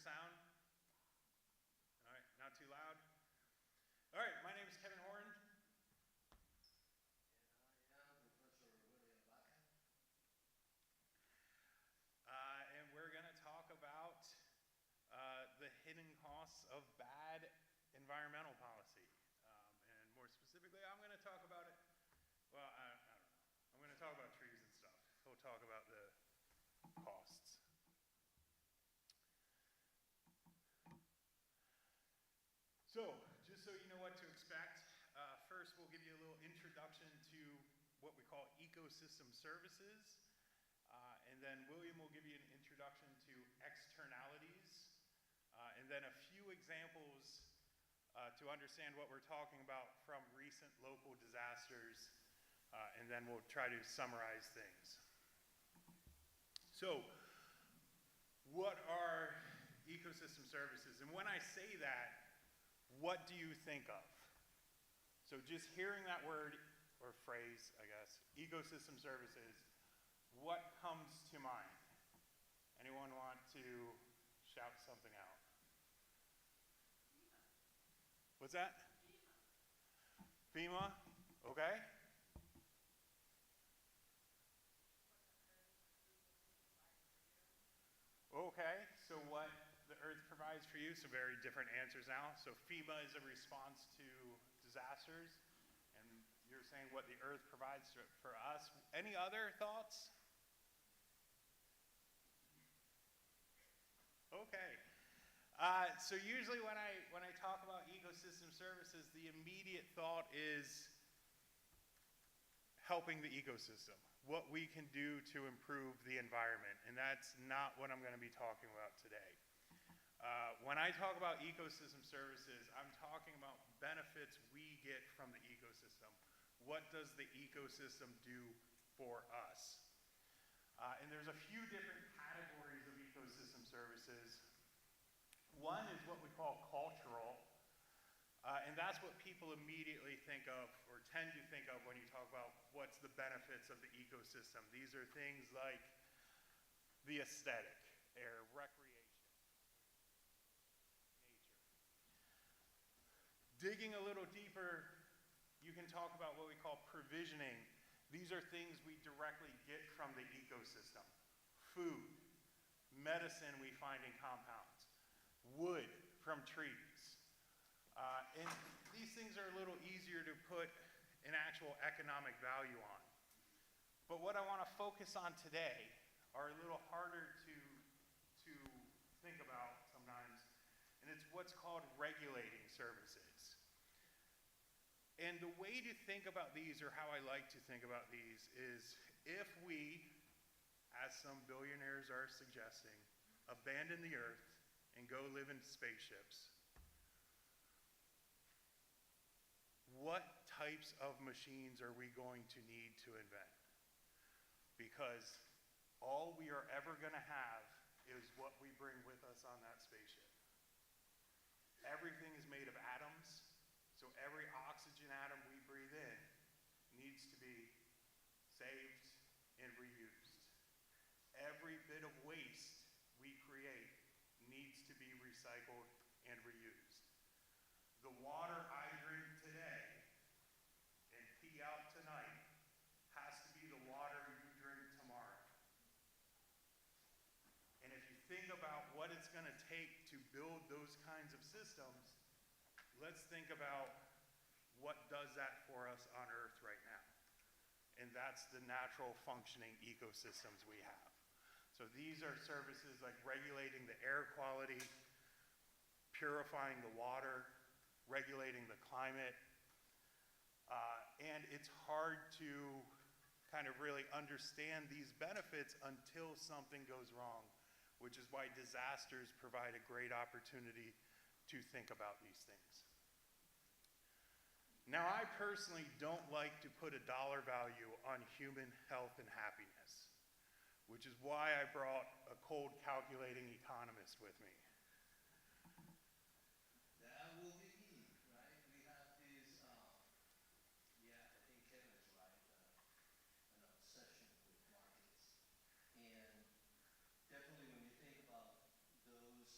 sound? All right, not too loud. All right, my name is Kevin Horn. And I am Professor William Baca. And we're going to talk about the hidden costs of bad environmental policy. And more specifically, I'm going to talk about it, well, I don't know. I'm going to talk about trees and stuff. We'll talk about the costs. So, just so you know what to expect, first we'll give you a little introduction to what we call ecosystem services, and then William will give you an introduction to externalities, and then a few examples to understand what we're talking about from recent local disasters, and then we'll try to summarize things. So, what are ecosystem services? And when I say that, what do you think of? So just hearing that word or phrase, I guess, ecosystem services, what comes to mind? Anyone want to shout something out? What's that? FEMA, okay. Okay, so what the earth provides for you, some very different answers now. So FEMA is a response to disasters, and you're saying what the earth provides for us. Any other thoughts? Okay. So usually when I talk about ecosystem services, the immediate thought is helping the ecosystem, what we can do to improve the environment, and that's not what I'm going to be talking about today. When I talk about ecosystem services, I'm talking about benefits we get from the ecosystem. What does the ecosystem do for us? And there's a few different categories of ecosystem services. One is what we call cultural, and that's what people immediately think of or tend to think of when you talk about what's the benefits of the ecosystem. These are things like the aesthetic or recreation, nature. Digging a little deeper, you can talk about what we call provisioning. These are things we directly get from the ecosystem. Food, medicine we find in compounds, wood from trees. And these things are a little easier to put an actual economic value on. But what I want to focus on today are a little harder to think about sometimes, and it's what's called regulating services. And the way to think about these, or how I like to think about these, is if we, as some billionaires are suggesting, abandon the earth and go live in spaceships, what types of machines are we going to need to invent? Because all we are ever going to have is what we bring with us on that spaceship. Everything is made of atoms, so every oxygen atom we breathe in needs to be saved and reused. Every bit of waste we create needs to be recycled and reused. The water I drink today and pee out tonight has to be the water you drink tomorrow. And if you think about what it's going to take to build those kinds of systems, let's think about what does that for us on Earth right now. And that's the natural functioning ecosystems we have. So these are services like regulating the air quality, purifying the water, regulating the climate, and it's hard to kind of really understand these benefits until something goes wrong, which is why disasters provide a great opportunity to think about these things. Now, I personally don't like to put a dollar value on human health and happiness, which is why I brought a cold calculating economist with me. That will be me, right? We have this, I think Kevin is right, an obsession with markets. And definitely when you think about those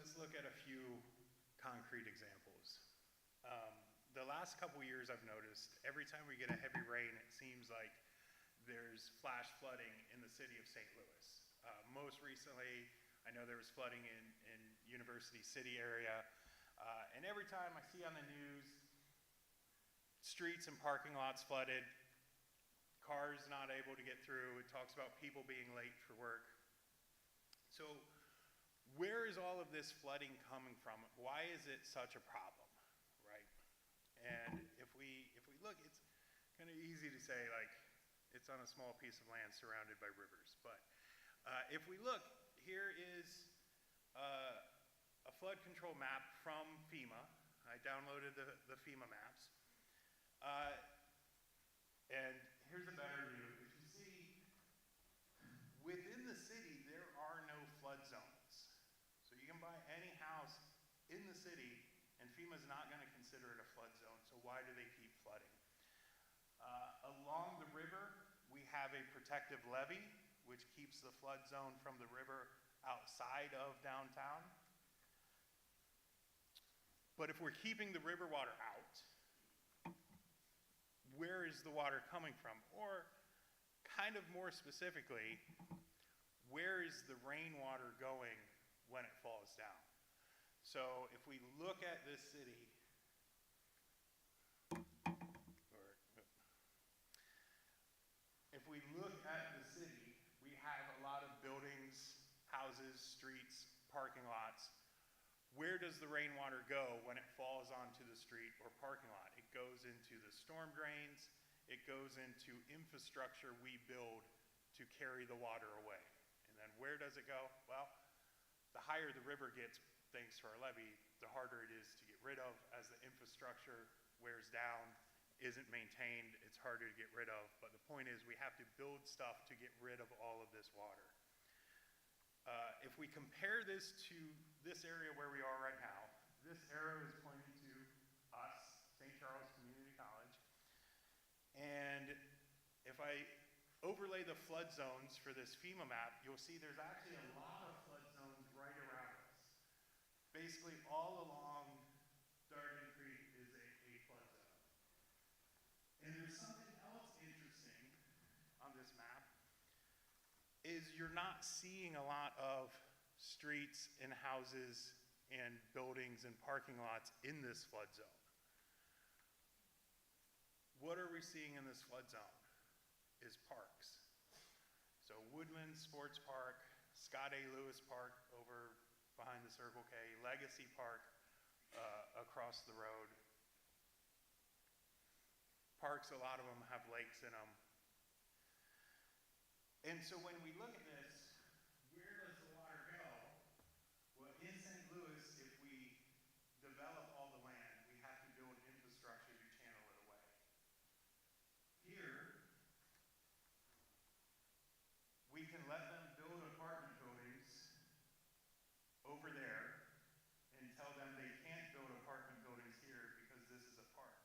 let's look at a few concrete examples. The last couple years I've noticed, every time we get a heavy rain, it seems like there's flash flooding in the city of St. Louis. Most recently, I know there was flooding in University City area, and every time I see on the news, streets and parking lots flooded, cars not able to get through, it talks about people being late for work. So where is all of this flooding coming from? Why is it such a problem, right? And if we look, it's kind of easy to say, like, it's on a small piece of land surrounded by rivers. But if we look, here is a flood control map from FEMA. I downloaded the FEMA maps. And here's a better view. If you see, within the city, there are no flood zones. So you can buy any house in the city, and FEMA's not going to consider it a flood zone. So why do they keep flooding? Along the river, we have a protective levee, which keeps the flood zone from the river outside of downtown. But if we're keeping the river water out, where is the water coming from? Or, kind of more specifically, where is the rainwater going when it falls down? So if we look at this city, if we look at the city, we have a lot of buildings, houses, streets, parking lots. Where does the rainwater go when it falls onto the street or parking lot? It goes into the storm drains. It goes into infrastructure we build to carry the water away. And then where does it go? Well, the higher the river gets, thanks to our levee, the harder it is to get rid of. As the infrastructure wears down, isn't maintained, it's harder to get rid of. But the point is, we have to build stuff to get rid of all of this water. If we compare this to this area where we are right now, this arrow is pointing to us, St. Charles Community College. And if I overlay the flood zones for this FEMA map, you'll see there's actually a lot of flood zones right around us. Basically, all along Darden Creek is a flood zone. And there's something else interesting on this map, is you're not seeing a lot of streets and houses and buildings and parking lots in this flood zone. What are we seeing in this flood zone? Is parks. So Woodland Sports Park, Scott A. Lewis Park over behind the Circle K, Legacy Park across the road. Parks, a lot of them have lakes in them. And so when we look at this, where does the water go? Well, in St. Louis, if we develop all the land, we have to build infrastructure to channel it away. Here, we can let them build apartment buildings over there and tell them they can't build apartment buildings here because this is a park.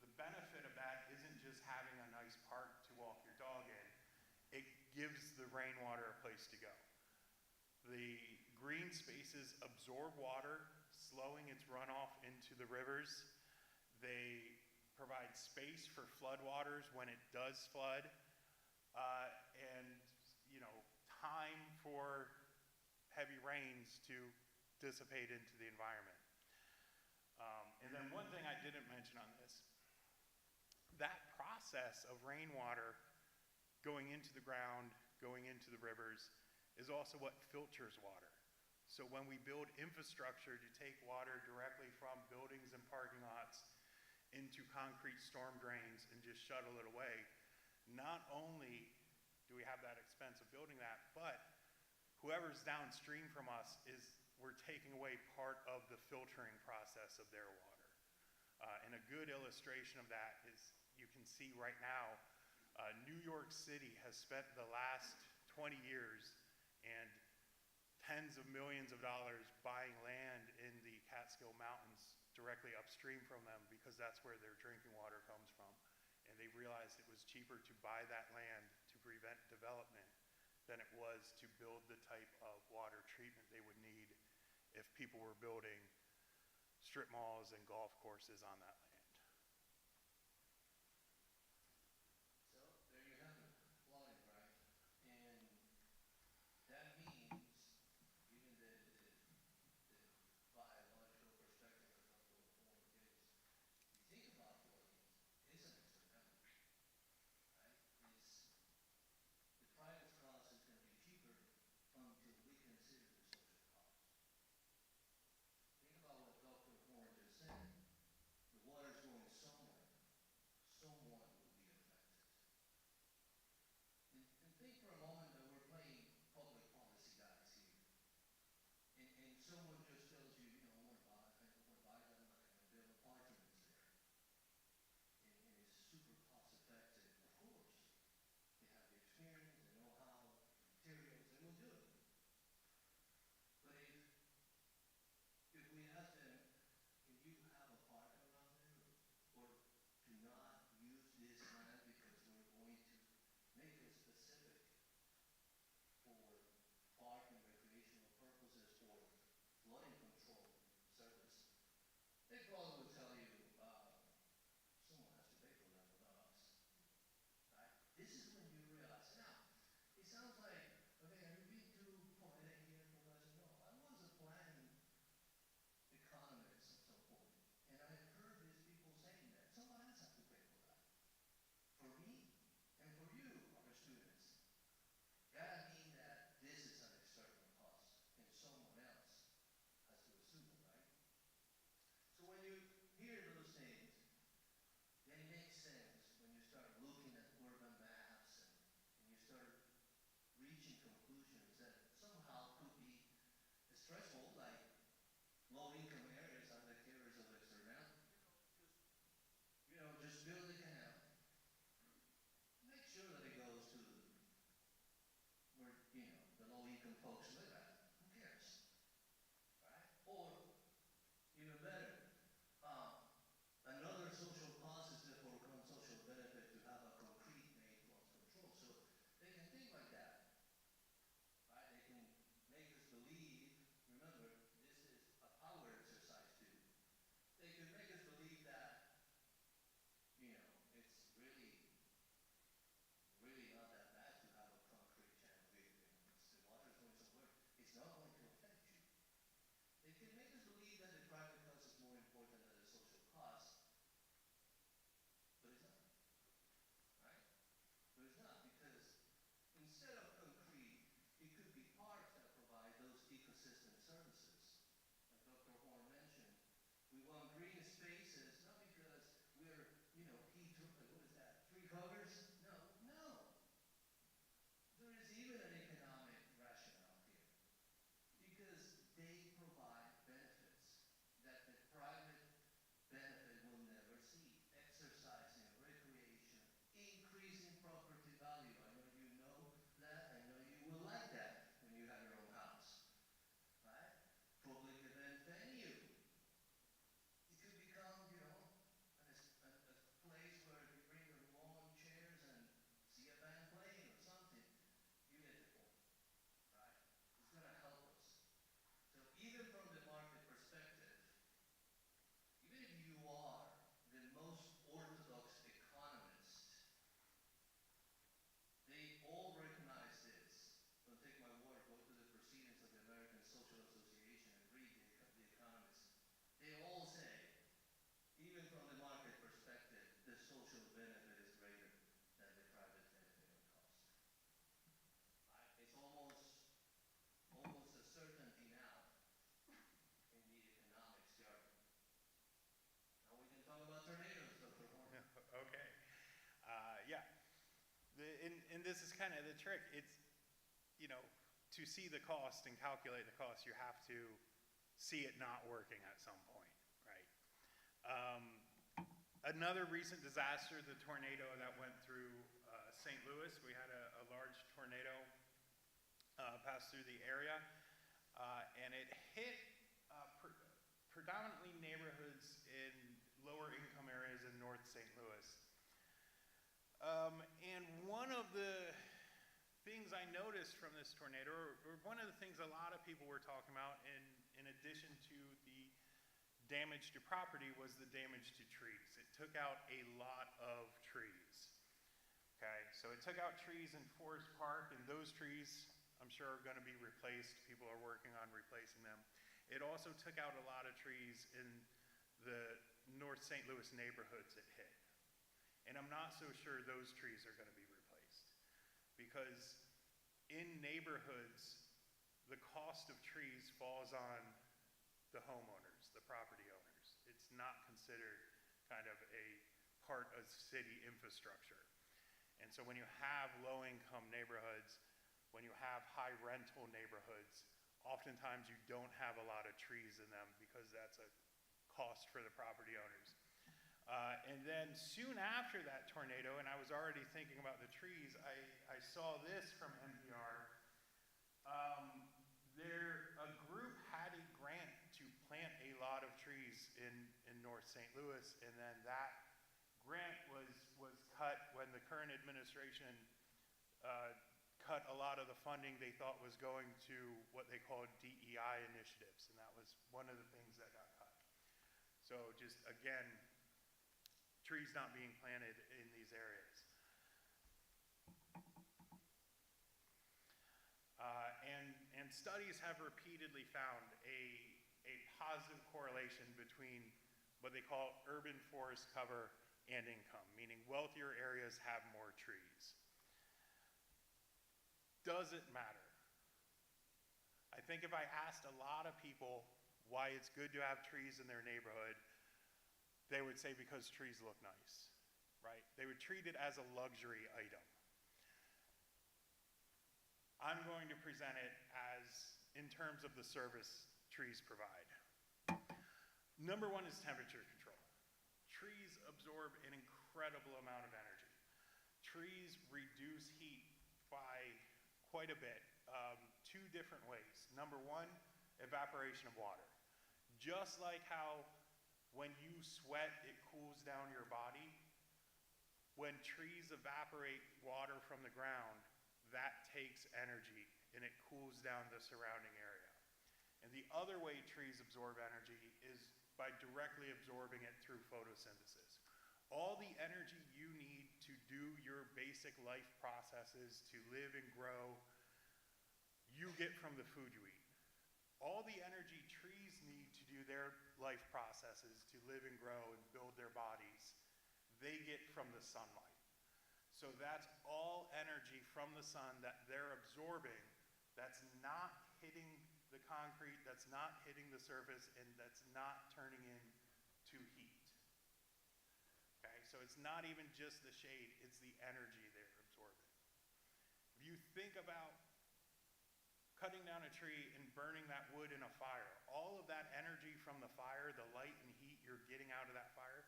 The benefit of that isn't just having a nice park to walk your dog in. It gives the rainwater a place to go. The green spaces absorb water, slowing its runoff into the rivers. They provide space for floodwaters when it does flood, and time for heavy rains to dissipate into the environment. And then one thing I didn't mention on this, that process of rainwater going into the ground, going into the rivers, is also what filters water. So when we build infrastructure to take water directly from buildings and parking lots into concrete storm drains and just shuttle it away, not only do we have that expense of building that, but whoever's downstream from us we're taking away part of the filtering process of their water. And a good illustration of that is, you can see right now, New York City has spent the last 20 years and tens of millions of dollars buying land in the Catskill Mountains directly upstream from them, because that's where their drinking water comes from. And they realized it was cheaper to buy that land to prevent development than it was to build the type of water treatment they would need if people were building strip malls and golf courses on that land. So there you have it, flooding, right? And that means, given the biological perspective of Dr. Horn gives, you think about flooding, it's an externality, right? The private cost is going to be cheaper until we consider the social cost. Think about what Dr. Horn just said. The water's going somewhere. Someone will be affected. And think for a moment that we're playing public policy guys here. And someone just tells you, you know, I want to buy that, I'm going to build apartments there. And it's super cost effective. Of course, they have the experience, the know-how, materials, they will do it. But if we ask them, can you have a park around there? Or do not use this land because we're going to make it specific for park and recreational purposes or flooding control service, they probably would tell you, someone has to pay for that, but not us. Right? This is when you realize. Now, it sounds like, okay, have you been too poetic here, Professor? No, I was a planning economist at some point, and I heard these people saying that someone else has to pay for that. For me and for you, our students. Gotta mean that this is an external cost, and someone else has to assume it, right? So when you hear those things, then it makes sense when you start looking at urban maps and you start reaching conclusions that somehow could be stressful, like low-income areas are the carriers of externality. Just build a canal. Make sure that it goes to where, the low-income folks live at. Who cares? Right? Or, even better, another social cost is therefore one social benefit to have a concrete main flood control. So they can think like that. Right? They can make us believe, remember, this is a power exercise too. They could make us believe that, it's really not that bad to have a concrete channel. The water's going somewhere. It's not going to affect you. They can make us believe that the private cost is more important than the social cost, but it's not. Right? But it's not, because instead of concrete, it could be parks that provide those ecosystem services. Like Dr. Horn mentioned, we want green spaces, not because we're, what is that, tree huggers? No, no. There is even an economic rationale here, because they provide benefits that the private benefit will never see. Exercising, recreation, increasing property value. I know you know that. I know you will like that when you have your own house. Right? Public event venue. It could become, a place where you bring your lawn chairs and see a band playing or something. You get the point. Right? It's going to help us. So even from the market perspective, even if you are the most orthodox economist, they all recognize this. Don't take my word, go to the proceedings of the American Social Association and read the economists. They all say, even from the market perspective, the social benefit is greater than the private benefit or cost. Right? It's almost a certainty now in the economics jargon. Now we can talk about tornadoes, Dr. Horn. Okay. Yeah. And this is kind of the trick. It's, to see the cost and calculate the cost, you have to see it not working at some point, right? Another recent disaster, the tornado that went through St. Louis. We had a large tornado pass through the area, and it hit predominantly neighborhoods in lower income areas in North St. Louis. And one of the things I noticed from this tornado, or one of the things a lot of people were talking about in in addition to the damage to property, was the damage to trees. It took out a lot of trees. Okay, so it took out trees in Forest Park, and those trees, I'm sure, are going to be replaced. People are working on replacing them. It also took out a lot of trees in the North St. Louis neighborhoods it hit. And I'm not so sure those trees are going to be replaced, because in neighborhoods, the cost of trees falls on the homeowners, the property owners. It's not considered kind of a part of city infrastructure. And so when you have low-income neighborhoods, when you have high rental neighborhoods, oftentimes you don't have a lot of trees in them because that's a cost for the property owners. And then soon after that tornado, and I was already thinking about the trees, I saw this from NPR. A group had a grant to plant a lot of trees in North St. Louis, and then that grant was cut when the current administration cut a lot of the funding they thought was going to what they called DEI initiatives, and that was one of the things that got cut. So just, again, trees not being planted in these areas. And studies have repeatedly found a positive correlation between what they call urban forest cover and income, meaning wealthier areas have more trees. Does it matter? I think if I asked a lot of people why it's good to have trees in their neighborhood, they would say because trees look nice, right? They would treat it as a luxury item. I'm going to present it as in terms of the service trees provide. Number one is temperature control. Trees absorb an incredible amount of energy. Trees reduce heat by quite a bit, two different ways. Number one, evaporation of water. Just like how when you sweat, it cools down your body, when trees evaporate water from the ground, that takes energy and it cools down the surrounding area. And the other way trees absorb energy is by directly absorbing it through photosynthesis. All the energy you need to do your basic life processes, to live and grow, you get from the food you eat. All the energy trees need to do their life processes, to live and grow and build their bodies, they get from the sunlight. So that's all energy from the sun that they're absorbing, that's not hitting the concrete, that's not hitting the surface, and that's not turning into heat. Okay, so it's not even just the shade, it's the energy they're absorbing. If you think about cutting down a tree and burning that wood in a fire, all of that energy from the fire, the light and heat you're getting out of that fire,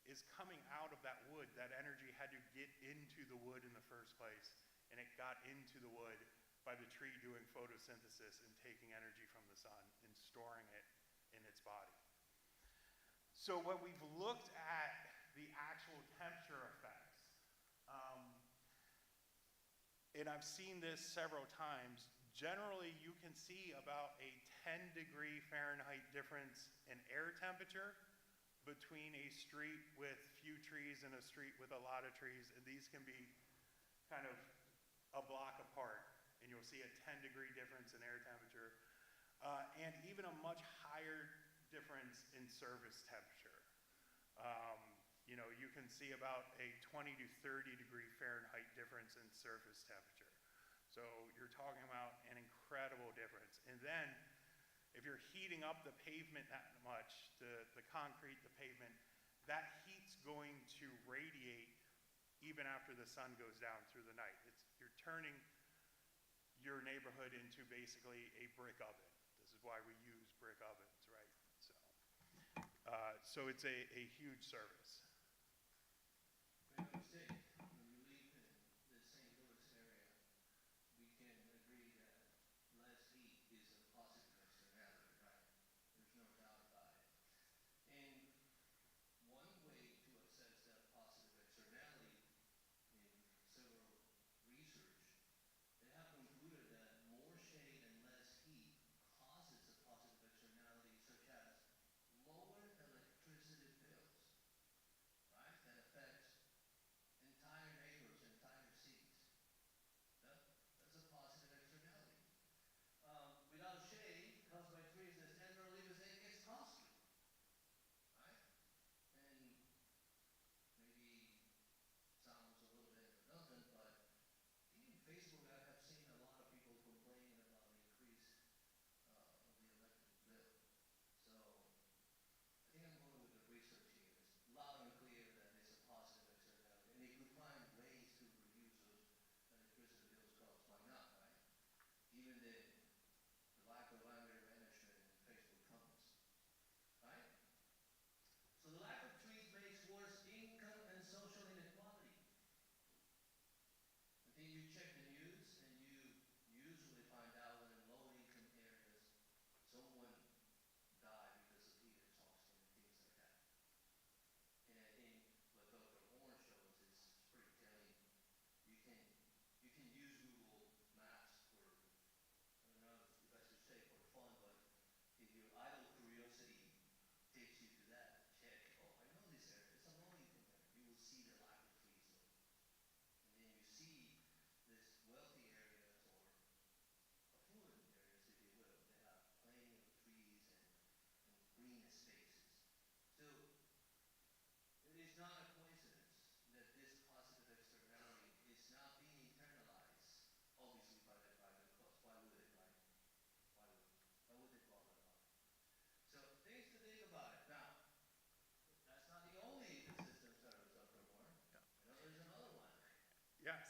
is coming out of that wood. That energy had to get into the wood in the first place, and it got into the wood by the tree doing photosynthesis and taking energy from the sun and storing it in its body. So when we've looked at the actual temperature effects, and I've seen this several times, generally you can see about a 10-degree Fahrenheit difference in air temperature between a street with few trees and a street with a lot of trees, and these can be kind of a block apart, and you'll see a 10-degree difference in air temperature, and even a much higher difference in surface temperature. You can see about a 20 to 30 degree Fahrenheit difference in surface temperature. So you're talking about an incredible difference. And then if you're heating up the pavement that much, the concrete, the pavement, that heat's going to radiate even after the sun goes down through the night. You're turning your neighborhood into basically a brick oven. This is why we use brick ovens, right? So it's a huge service. Make no mistake, when you live in the St. Louis area, we can agree that less heat is a positive externality, right? There's no doubt about it. And one way to assess that positive externality in several research, they have concluded that more shade and less heat causes a positive externality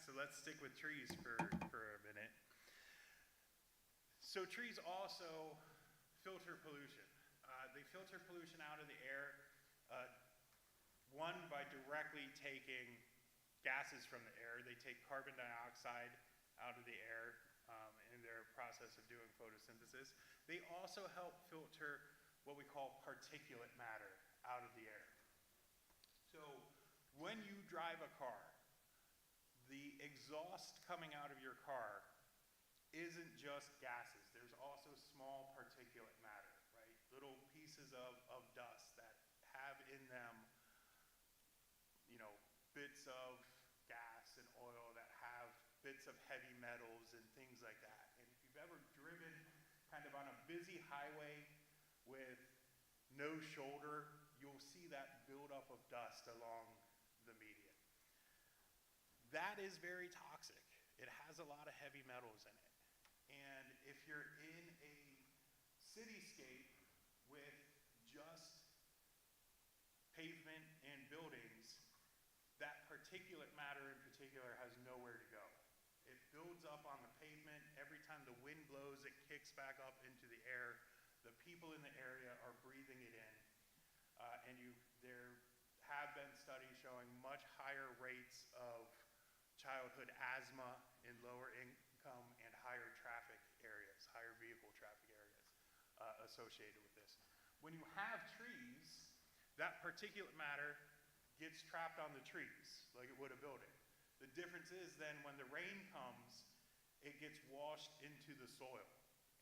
so let's stick with trees for a minute. So trees also filter pollution. They filter pollution out of the air, one, by directly taking gases from the air. They take carbon dioxide out of the air in their process of doing photosynthesis. They also help filter what we call particulate matter out of the air. So when you drive a car, the exhaust coming out of your car isn't just gases. There's also small particulate matter, right? Little pieces of dust that have in them, you know, bits of gas and oil, that have bits of heavy metals and things like that. And if you've ever driven kind of on a busy highway with no shoulder, you'll see that buildup of dust along the median. That is very toxic. It has a lot of heavy metals in it. And if you're in a cityscape with just pavement and buildings, that particulate matter in particular has nowhere to go. It builds up on the pavement. Every time the wind blows, it kicks back up into the air. The people in the area are breathing it in. There have been studies showing much higher rates of childhood asthma in lower income and higher traffic areas, higher vehicle traffic areas associated with this. When you have trees, that particulate matter gets trapped on the trees like it would a building. The difference is then when the rain comes, it gets washed into the soil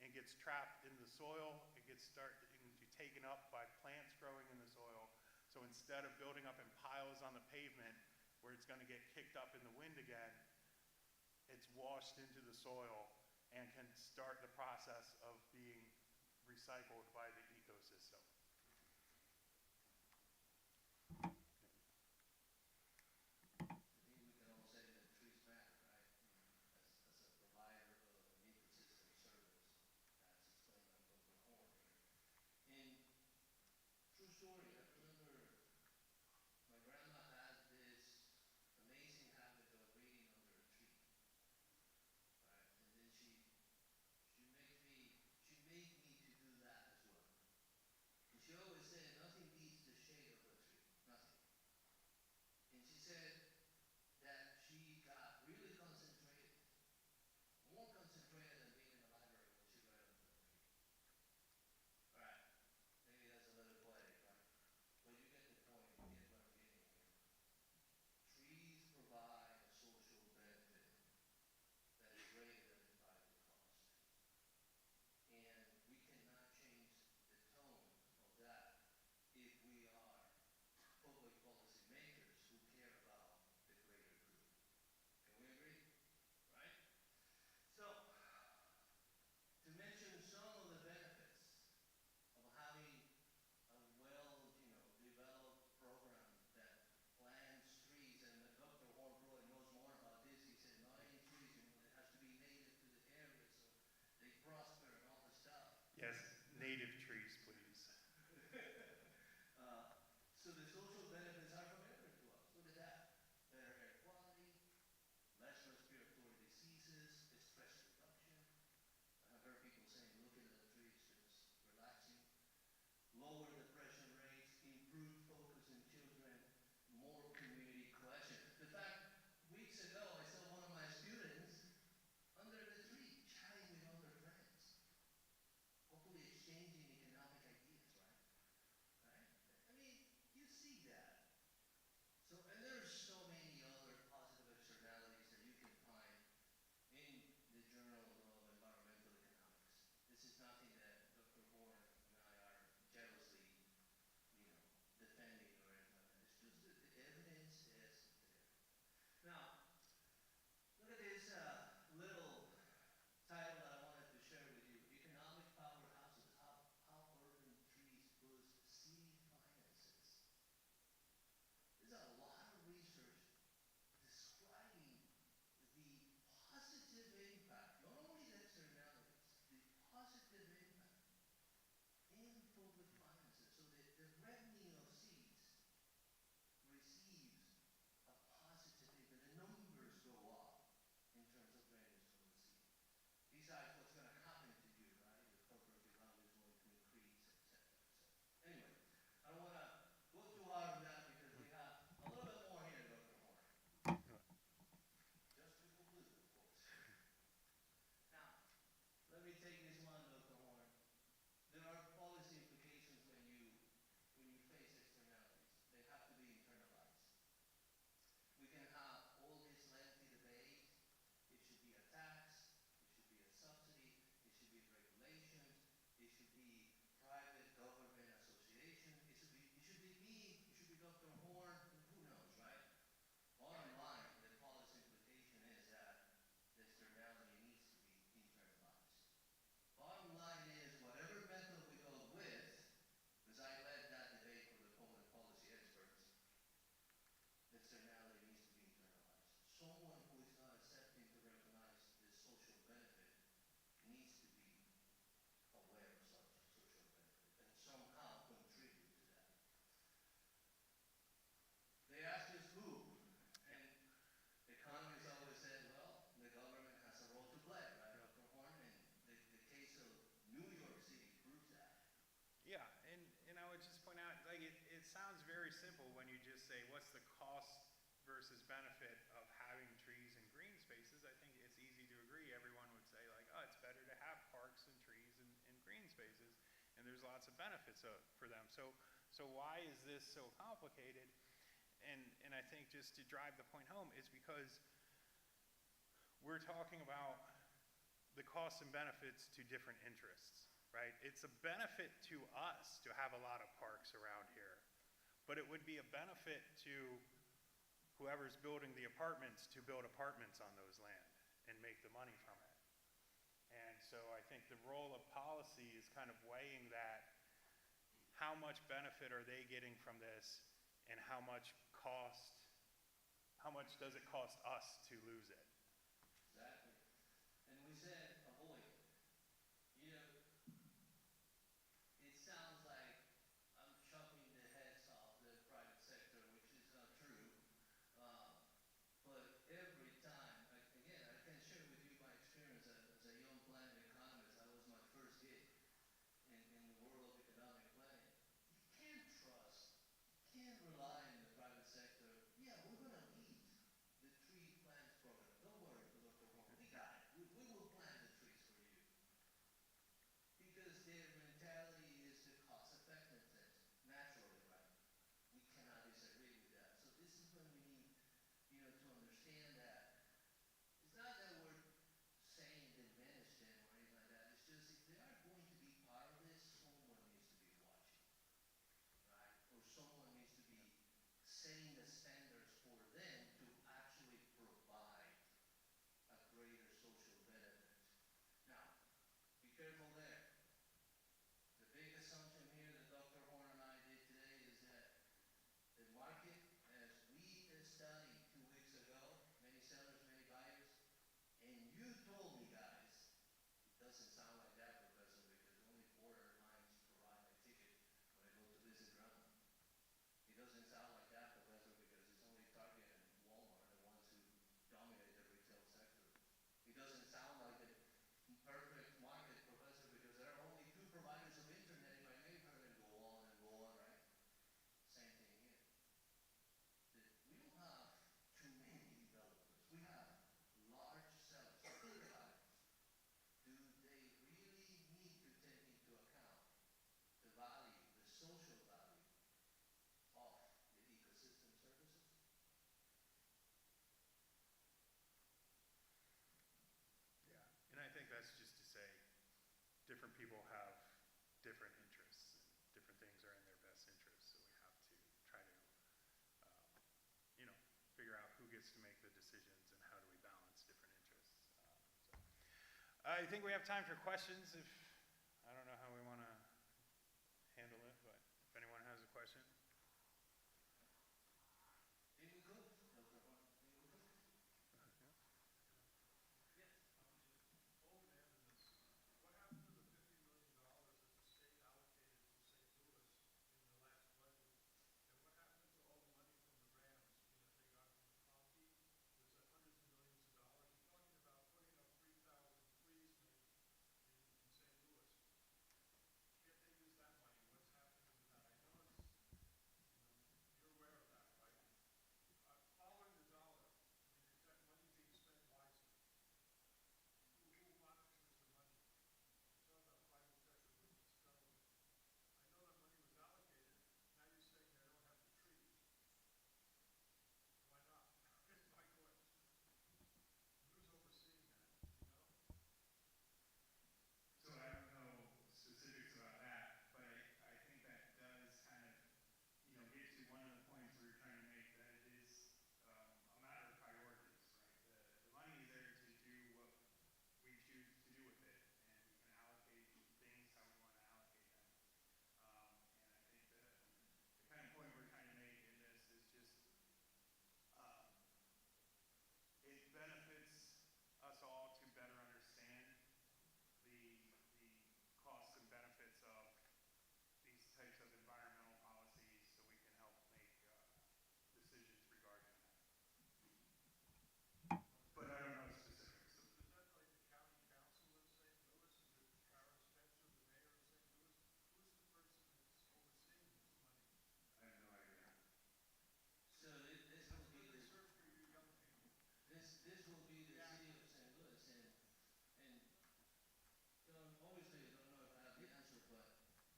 and gets trapped in the soil. It gets starting to taken up by plants growing in the soil. So instead of building up in piles on the pavement where it's going to get kicked up in the wind again, it's washed into the soil and can start the process of being recycled by the ecosystem. I think we can all say that trees matter, right? As a provider of an ecosystem service, as explained by Dr. Horn here. And true story, I remember my grandma had this amazing habit of reading under a tree, right? And then she made me to do that as well. benefit of having trees and green spaces, I think it's easy to agree. Everyone would say like, oh, it's better to have parks and trees and green spaces, and there's lots of benefits for them. So why is this so complicated? And I think just to drive the point home is because we're talking about the costs and benefits to different interests, right? It's a benefit to us to have a lot of parks around here, but it would be a benefit to whoever's building the apartments to build apartments on those land and make the money from it. And so I think the role of policy is kind of weighing that. How much benefit are they getting from this, and how much does it cost us to lose it? Exactly. And we said avoid. You know, it sounds like I'm chopping the heads off the private sector, which is not true. Uh, but every time, again, I can share with you my experience as a young planning economist. That was my first gig in the world of economic planning. You can't trust, you can't rely on the private sector. Yeah, we're going to lead the tree plants program. Don't worry, Dr. Horn. We got it. We will plant the trees for you. Because their mentality is the cost effectiveness, naturally, right? We cannot disagree with that. So this is when we need, to understand that it's not that we're saying diminish them or anything like that. It's just if they are going to be part of this, someone needs to be watching, right? Or someone needs to be setting the standards for them to actually provide a greater social benefit. Now, be careful there. The big assumption here that Dr. Horn and I did today is that the market, as we studied 2 weeks ago, many sellers, many buyers, and you told me, guys, it doesn't sound like that, Professor, because only 4 airlines provide my ticket when I go to visit grandma. It doesn't sound like that, Professor, because it's only Target and Walmart, the ones who dominate the retail sector. It doesn't sound like the perfect market, Professor, because there are only 2 providers of internet in my neighborhood, and go on, right? Same thing here. We don't have too many developers. We have large sellers. So think about it. Do they really need to take into account the value, the social value of the ecosystem services? Yeah, and I think that's just to say different people have different interests, and different things are in their best interests. So we have to try to, um, figure out who gets to make the decisions and how do we balance different interests. I think we have time for questions. If I don't know how we want to handle it, but if anyone has a question. Think we could, Dr. Horn. Think we could. Yes.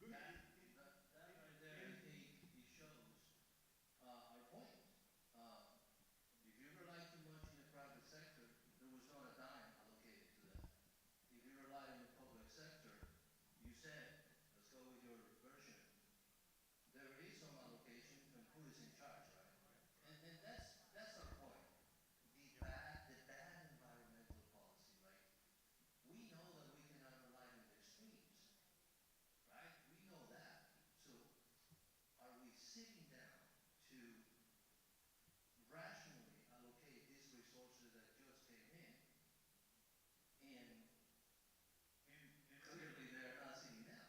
That right there, I think it shows, our point. Uh, if you rely too much in the private sector, there was not a dime allocated to that. If you rely on the public sector, you said, let's go with your version, there is some allocation and who is in charge, right? And that's our point. The bad environmental policy, like, we know that we cannot rely on the extremes, right? We know that. So are we sitting down to rationally allocate these resources that just came in, and clearly they're not sitting down?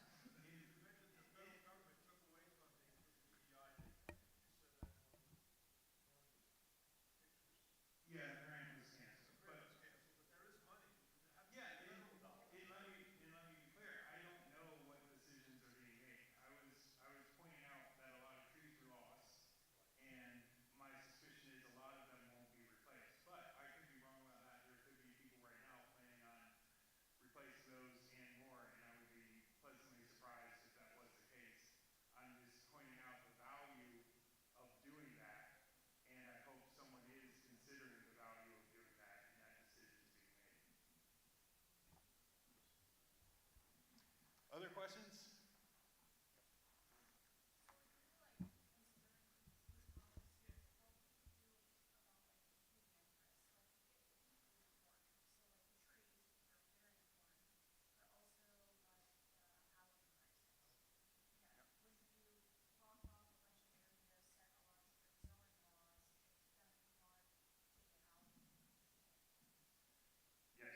Yeah, the grant was canceled, but yeah, and let me be clear, I don't know what decisions are being made. I was pointing out that a lot of trees were lost, and my suspicion is a lot of them won't be replaced. But I could be wrong about that. There could be people right now planning on replacing those and more, and I would be pleasantly surprised if that was the case. I'm just pointing out the value of doing that, and I hope someone is considering the value of doing that, and that decision is being made. Other questions? Yes.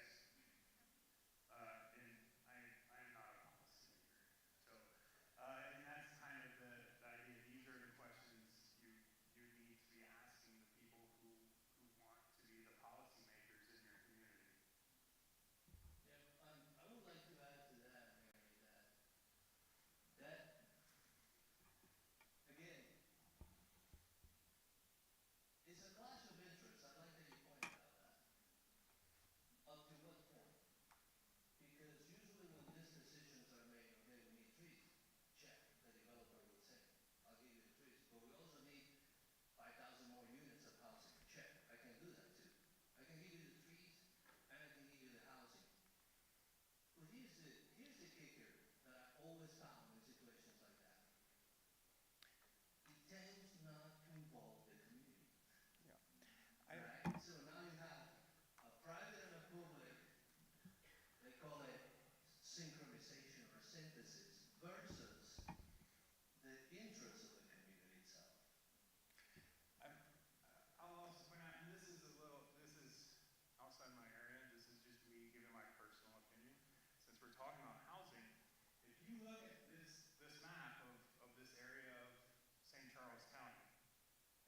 And I am not a policymaker. So, and that's kind of the idea. These are the questions you need to be asking the people who want to be the policymakers in your community. Yeah, I would like to add to that, Mary, that again, it's a clash of interests. I like that you pointed out that. Up to what point? Because usually when these decisions are made, okay, we need trees, check, the developer will say, I'll give you the trees, but we also need 5,000 more units of housing, check, I can do that too. I can give you the trees, and I can give you the housing. But here's the kicker that I always found in situations like that. It tends not to involve the community. I, Right? So now you have a private and a public, they call it synchronization or synthesis, versus the interest of the community itself. I'm, I'll also point out, and this is outside my area. This is just me giving my personal opinion. Since we're talking about housing, if you look at this map of this area of St. Charles County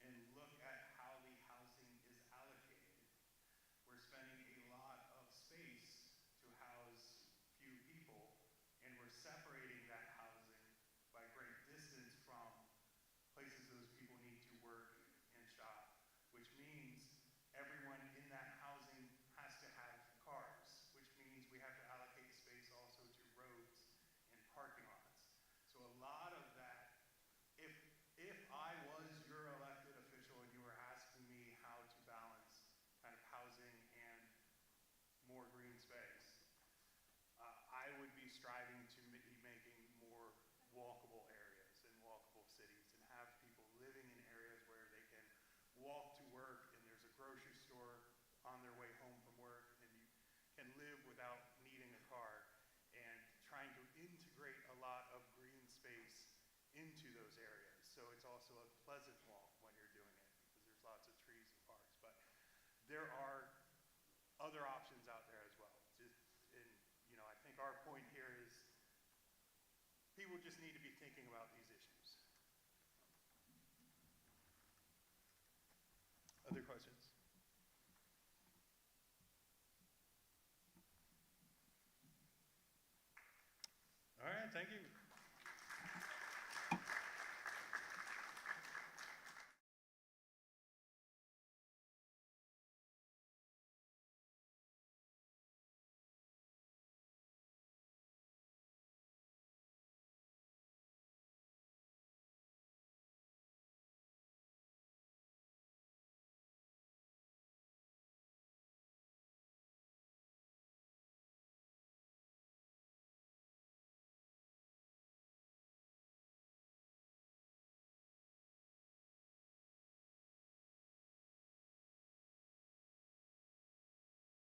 and look at how the housing is allocated, we're spending a lot of space to house few people, and we're separating that housing by great distance from places those people need to work and shop, which means everyone in that housing has to have cars, which means we have to allocate space also to roads and parking lots. So a lot of that, if I was your elected official and you were asking me how to balance kind of housing and more green space, I would be striving to be making more walkable areas and walkable cities and have people living in areas where they can walk to work and there's a grocery store on their way home from work and you can live without needing a car, and trying to integrate a lot of green space into those areas. So it's also a pleasant walk when you're doing it because there's lots of trees and parks. But there are other options out there as well. And I think our point here is people just need to be thinking about these issues. Other questions? All right, thank you.